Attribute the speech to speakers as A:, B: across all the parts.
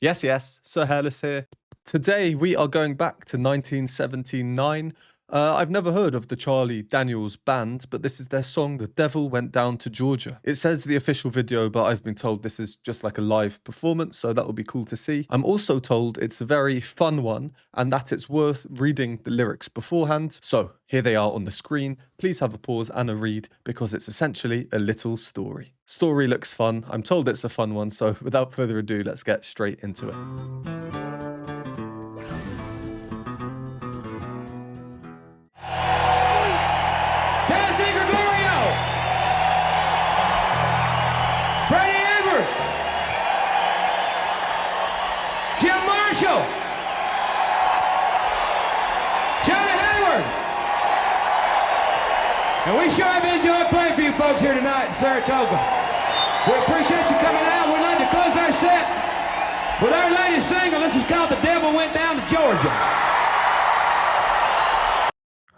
A: Yes, yes, Sir Hairless here. Today we are going back to 1979. I've never heard of the Charlie Daniels Band, but this is their song, The Devil Went Down to Georgia. It says the official video, but I've been told this is just like a live performance, so that will be cool to see. I'm also told it's a very fun one and that it's worth reading the lyrics beforehand. So here they are on the screen. Please have a pause and a read because it's essentially a little story. Story looks fun. I'm told it's a fun one, so without further ado, let's get straight into it.
B: And we sure have enjoyed playing for you folks here tonight in Saratoga. We appreciate you coming out. We'd like to close our set with our latest single. This is called The Devil Went Down to Georgia.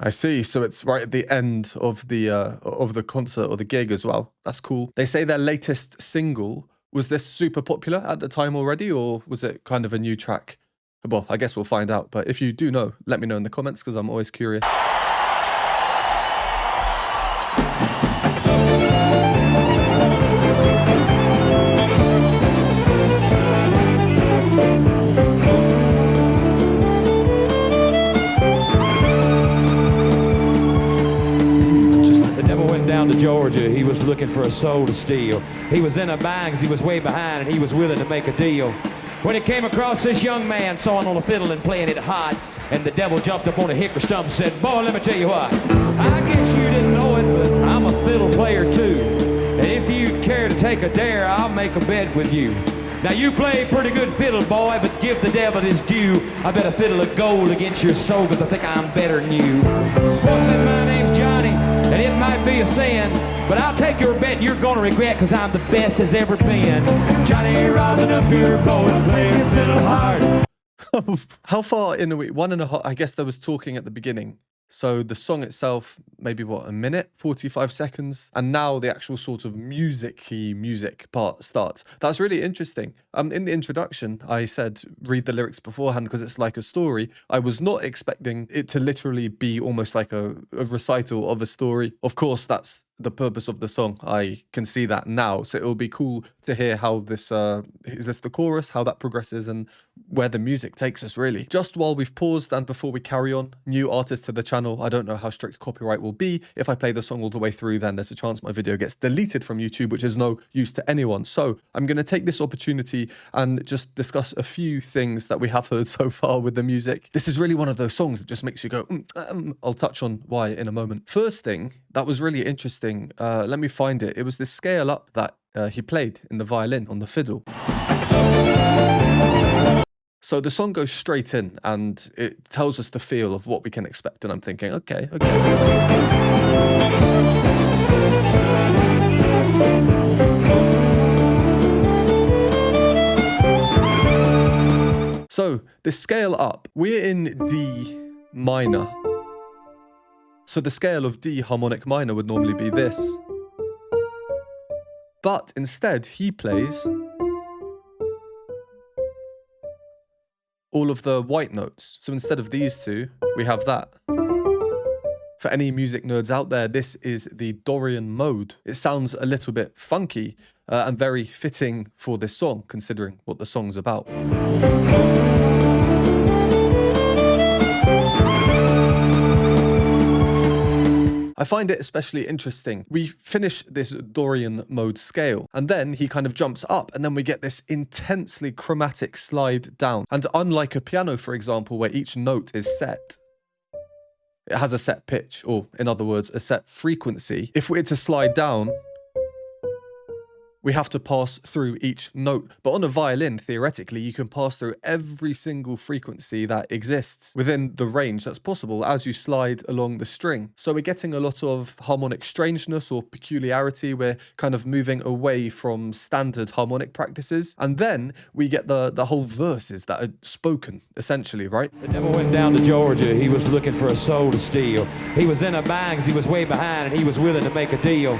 A: I see. So it's right at the end of the concert or the gig as well. That's cool. They say their latest single, was this super popular at the time already, or was it kind of a new track? Well, I guess we'll find out. But if you do know, let me know in the comments because I'm always curious.
B: To Georgia, he was looking for a soul to steal. He was in a bind 'cause he was way behind and he was willing to make a deal. When he came across this young man sawing on a fiddle and playing it hot, and the devil jumped up on a hickory stump and said, "Boy, let me tell you what, I guess you didn't know it, but I'm a fiddle player too. And if you'd care to take a dare, I'll make a bet with you. Now you play pretty good fiddle, boy, but give the devil his due. I bet a fiddle of gold against your soul 'cause I think I'm better than you." Boy said, "My name's Johnny, and it might be a sin, but I'll take your bet you're gonna regret 'cause I'm the best as ever been. Johnny, rising up your bow and play your fiddle hard."
A: How far in a week? 1.5. I guess there was talking at the beginning. So the song itself, maybe what, a minute, 45 seconds, and now the actual sort of music part starts. That's really interesting. In the introduction, I said read the lyrics beforehand because it's like a story. I was not expecting it to literally be almost like a recital of a story. Of course, that's the purpose of the song. I can see that now. So it'll be cool to hear how this, is this the chorus, how that progresses and where the music takes us really. Just while we've paused and before we carry on, new artist to the channel. I don't know how strict copyright will be. If I play the song all the way through, then there's a chance my video gets deleted from YouTube, which is no use to anyone. So I'm going to take this opportunity and just discuss a few things that we have heard so far with the music. This is really one of those songs that just makes you go, I'll touch on why in a moment. First thing that was really interesting, let me find it. It was this scale up that he played in the violin on the fiddle. So the song goes straight in and it tells us the feel of what we can expect. And I'm thinking, okay. So the scale up, we're in D minor. So the scale of D harmonic minor would normally be this. But instead he plays all of the white notes. So instead of these two, we have that. For any music nerds out there, this is the Dorian mode. It sounds a little bit funky and very fitting for this song, considering what the song's about. I find it especially interesting. We finish this Dorian mode scale and then he kind of jumps up and then we get this intensely chromatic slide down. And unlike a piano, for example, where each note is set, it has a set pitch, or in other words, a set frequency. If we're to slide down, we have to pass through each note. But on a violin, theoretically, you can pass through every single frequency that exists within the range that's possible as you slide along the string. So we're getting a lot of harmonic strangeness or peculiarity. We're kind of moving away from standard harmonic practices. And then we get the whole verses that are spoken, essentially, right?
B: The devil went down to Georgia. He was looking for a soul to steal. He was in a bind 'cause he was way behind and he was willing to make a deal.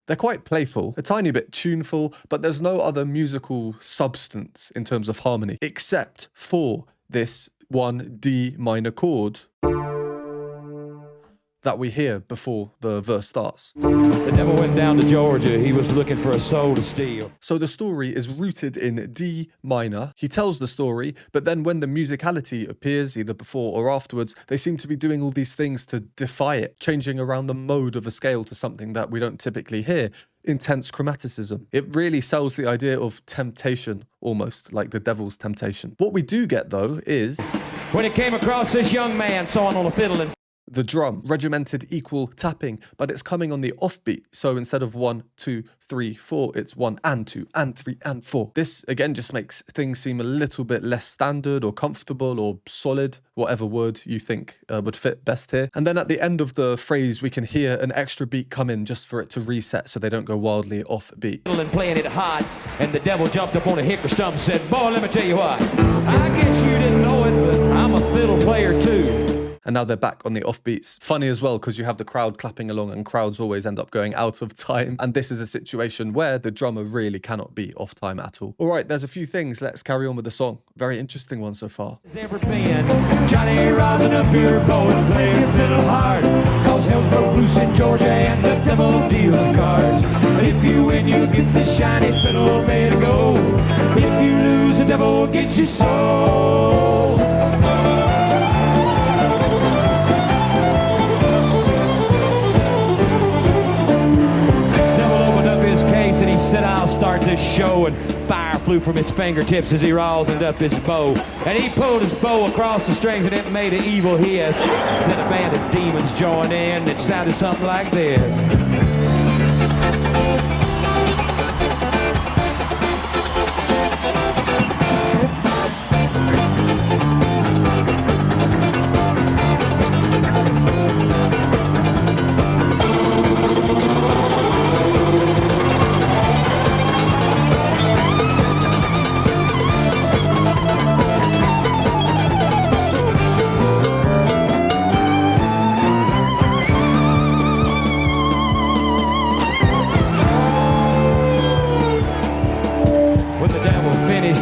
A: They're quite playful, a tiny bit tuneful, but there's no other musical substance in terms of harmony, except for this one D minor chord that we hear before the verse starts.
B: The devil went down to Georgia. He was looking for a soul to steal.
A: So the story is rooted in D minor. He tells the story, but then when the musicality appears, either before or afterwards, they seem to be doing all these things to defy it, changing around the mode of a scale to something that we don't typically hear. Intense chromaticism. It really sells the idea of temptation, almost like the devil's temptation. What we do get, though, is
B: When it came across this young man sawing on a fiddle and
A: the drum, regimented equal tapping, but it's coming on the offbeat. So instead of 1, 2, 3, 4, it's 1 and 2 and 3 and 4. This again just makes things seem a little bit less standard or comfortable or solid, whatever word you think would fit best here. And then at the end of the phrase, we can hear an extra beat come in just for it to reset so they don't go wildly off beat.
B: and playing it hot, and the devil jumped up on a hickory stump and said, "Boy, let me tell you what, I guess you didn't know it, but I'm a fiddle player too."
A: And now they're back on the offbeats. Funny as well, because you have the crowd clapping along and crowds always end up going out of time. And this is a situation where the drummer really cannot be off time at all. All right, there's a few things. Let's carry on with the song. Very interesting one so far.
B: Has ever been Johnny rising up your bow and playing fiddle hard, cause hell's broke loose in Georgia and the devil deals the cards. If you win, you get the shiny fiddle made to go. If you lose, the devil gets your soul. And he said, "I'll start this show," and fire flew from his fingertips as he rosined up his bow. And he pulled his bow across the strings and it made an evil hiss. Then a band of demons joined in and it sounded something like this.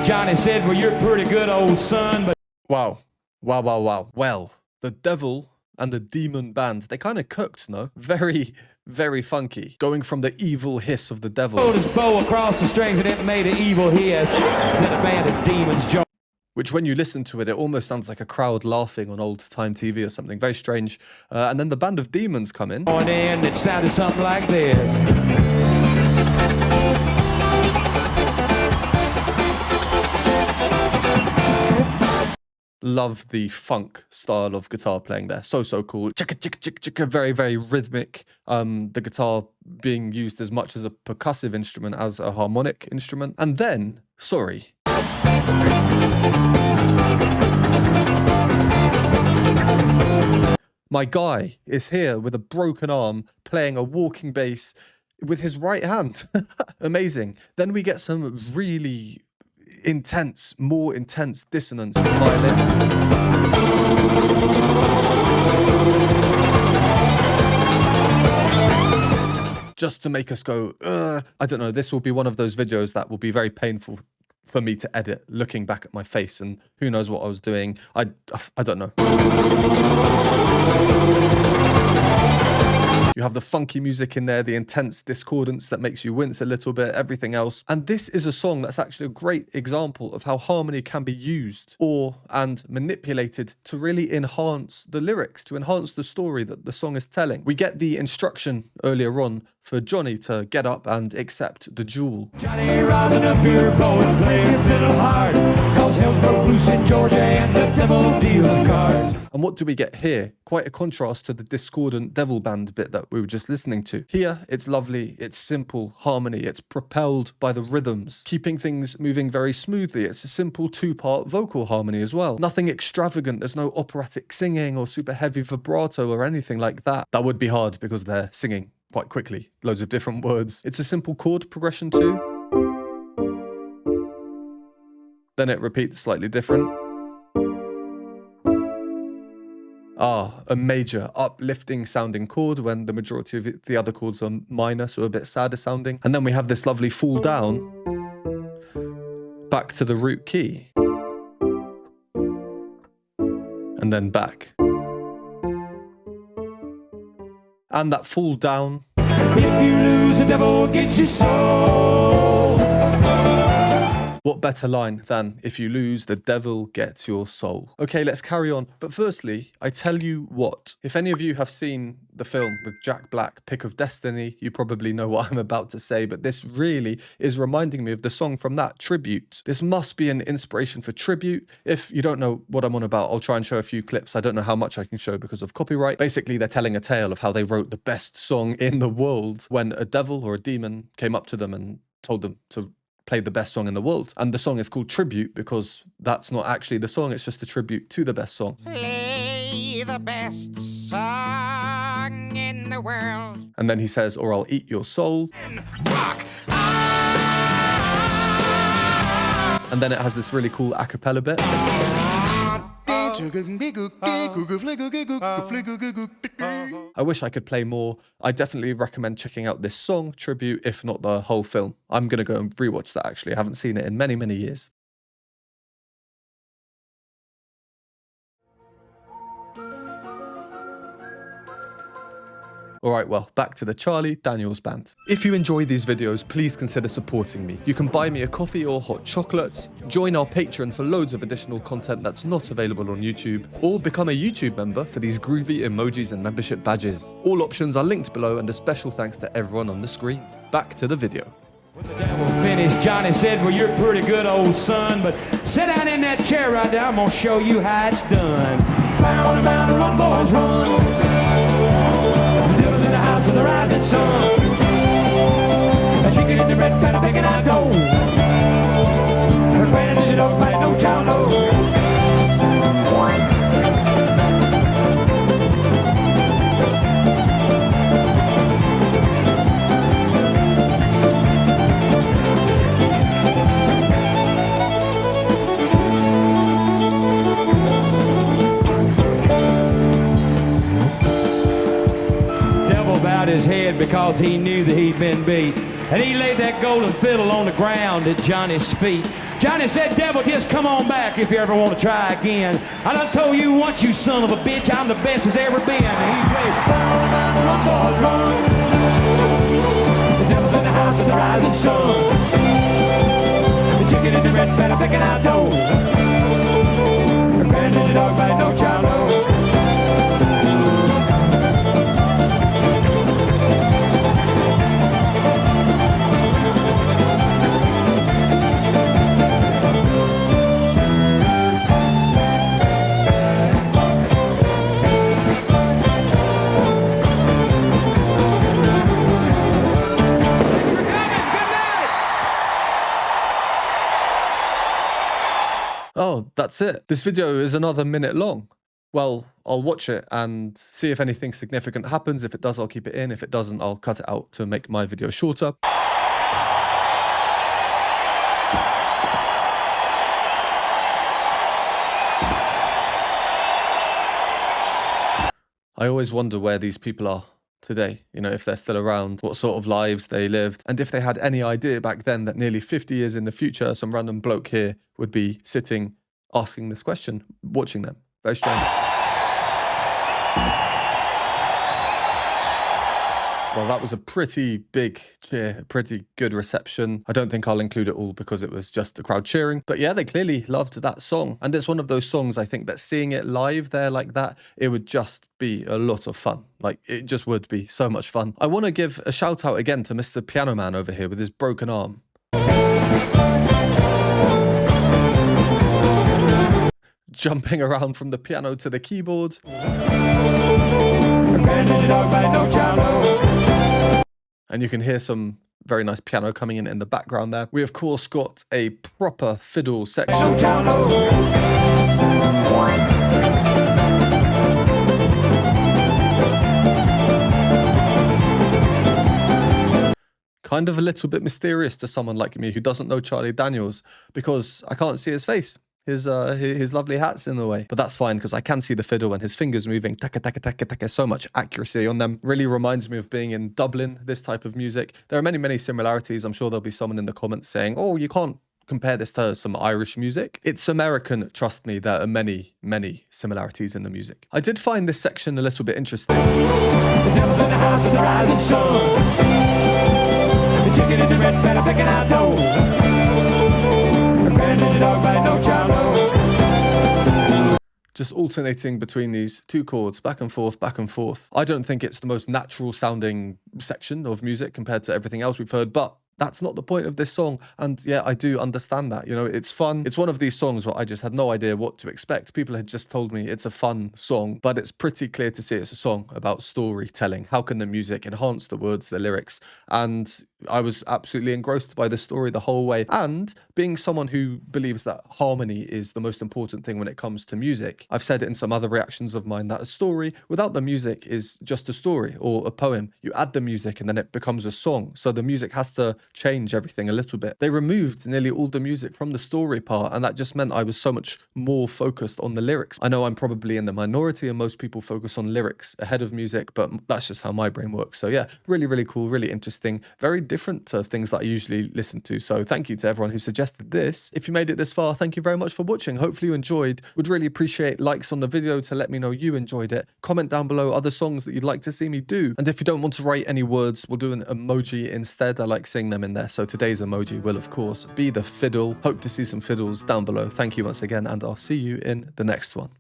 B: Johnny said, "Well, you're pretty good, old son, but..."
A: Wow. Wow, wow, wow. Well, the devil and the demon band, they kind of cooked, no? Very, very funky. Going from the evil hiss of the devil.
B: Pulled his bow across the strings and it made an evil hiss. Then a band of demons joined.
A: Which when you listen to it, it almost sounds like a crowd laughing on old-time TV or something. Very strange. And then the band of demons come in.
B: And it sounded something like this.
A: Love the funk style of guitar playing there. So cool. Chicka, chicka, chicka, chicka. Very, very rhythmic. The guitar being used as much as a percussive instrument as a harmonic instrument. And then, sorry. My guy is here with a broken arm playing a walking bass with his right hand. Amazing. Then we get some really intense, more intense dissonance in the violin. Just to make us go, I don't know, this will be one of those videos that will be very painful for me to edit, looking back at my face, and who knows what I was doing. I don't know. You have the funky music in there, the intense discordance that makes you wince a little bit, everything else. And this is a song that's actually a great example of how harmony can be used and manipulated to really enhance the lyrics, to enhance the story that the song is telling. We get the instruction earlier on for Johnny to get up and accept the jewel.
B: Johnny rising up your bow and playing fiddle hard, cause hell's broke loose in Georgia and the devil deals the cards.
A: And what do we get here? Quite a contrast to the discordant devil band bit that we were just listening to. Here, it's lovely, it's simple harmony, it's propelled by the rhythms, keeping things moving very smoothly. It's a simple two-part vocal harmony as well. Nothing extravagant, there's no operatic singing or super heavy vibrato or anything like that. That would be hard because they're singing quite quickly, loads of different words. It's a simple chord progression too. Then it repeats slightly different. A major uplifting sounding chord when the majority of the other chords are minor, so a bit sadder sounding. And then we have this lovely fall down back to the root key. And then back. And that fall down.
B: If you lose, the devil gets your soul.
A: What better line than, if you lose, the devil gets your soul? Okay, let's carry on. But firstly, I tell you what, if any of you have seen the film with Jack Black, Pick of Destiny, you probably know what I'm about to say, but this really is reminding me of the song from that, Tribute. This must be an inspiration for Tribute. If you don't know what I'm on about, I'll try and show a few clips. I don't know how much I can show because of copyright. Basically, they're telling a tale of how they wrote the best song in the world when a devil or a demon came up to them and told them to play the best song in the world. And the song is called Tribute because that's not actually the song, it's just a tribute to the best song.
C: Play the best song in the world.
A: And then he says, or I'll eat your soul.
C: Rock.
A: And then it has this really cool a cappella bit. I wish I could play more. I definitely recommend checking out this song, Tribute, if not the whole film. I'm going to go and rewatch that actually. I haven't seen it in many, many years. Alright, well, back to the Charlie Daniels Band. If you enjoy these videos, please consider supporting me. You can buy me a coffee or hot chocolate, join our Patreon for loads of additional content that's not available on YouTube, or become a YouTube member for these groovy emojis and membership badges. All options are linked below, and a special thanks to everyone on the screen. Back to the video.
B: When the devil finished, Johnny said, well, you're pretty good, old son, but sit down in that chair right there, I'm gonna show you how it's done. Found him out, run, boys, run. The devil's in the house of the rising sun. A chicken in the red pan, picking out dough. Her granny does it up, but no child knows. His head because he knew that he'd been beat. And he laid that golden fiddle on the ground at Johnny's feet. Johnny said, devil, just come on back if you ever want to try again. I done told you once, you son of a bitch, I'm the best as ever been. And he played, run, boys, run. The devil's in the house of the rising sun. The chicken in the red pan, picking out dough. The granddad's a dog by no child knows.
A: Oh, that's it. This video is another minute long. Well, I'll watch it and see if anything significant happens. If it does, I'll keep it in. If it doesn't, I'll cut it out to make my video shorter. I always wonder where these people are today, you know, if they're still around, what sort of lives they lived, and if they had any idea back then that nearly 50 years in the future, some random bloke here would be sitting, asking this question, watching them. Very strange. Well, that was a pretty big cheer, a pretty good reception. I don't think I'll include it all because it was just the crowd cheering. But yeah, they clearly loved that song. And it's one of those songs, I think, that seeing it live there like that, it would just be a lot of fun. Like, it just would be so much fun. I want to give a shout out again to Mr. Piano Man over here with his broken arm. Jumping around from the piano to the keyboard. And you can hear some very nice piano coming in the background there. We, of course, got a proper fiddle section. Kind of a little bit mysterious to someone like me who doesn't know Charlie Daniels, because I can't see his face. his lovely hat's in the way. But that's fine because I can see the fiddle and his fingers moving. Taka taka taka taka. So much accuracy on them. Really reminds me of being in Dublin. This type of music. There are many similarities. I'm sure there'll be someone in the comments saying, "Oh, you can't compare this to some Irish music." It's American, trust me, there are many similarities in the music. I did find this section a little bit interesting.
B: The devil's in the house of the rising sun. The chicken in the red better picking out dough. The granddad's dog by no child know.
A: Just alternating between these two chords, back and forth, back and forth. I don't think it's the most natural sounding section of music compared to everything else we've heard, but that's not the point of this song. And yeah, I do understand that. You know, it's fun. It's one of these songs where I just had no idea what to expect. People had just told me it's a fun song, but it's pretty clear to see it's a song about storytelling. How can the music enhance the words, the lyrics? And I was absolutely engrossed by the story the whole way. And being someone who believes that harmony is the most important thing when it comes to music, I've said it in some other reactions of mine that a story without the music is just a story or a poem. You add the music and then it becomes a song. So the music has to change everything a little bit. They removed nearly all the music from the story part, and that just meant I was so much more focused on the lyrics. I know I'm probably in the minority and most people focus on lyrics ahead of music, but that's just how my brain works. So yeah, really cool, really interesting, very different to things that I usually listen to. So thank you to everyone who suggested this. If you made it this far, thank you very much for watching. Hopefully you enjoyed. Would really appreciate likes on the video to let me know you enjoyed it. Comment down below other songs that you'd like to see me do. And if you don't want to write any words, we'll do an emoji instead. I like seeing them in there. So today's emoji will of course be the fiddle. Hope to see some fiddles down below. Thank you once again, and I'll see you in the next one.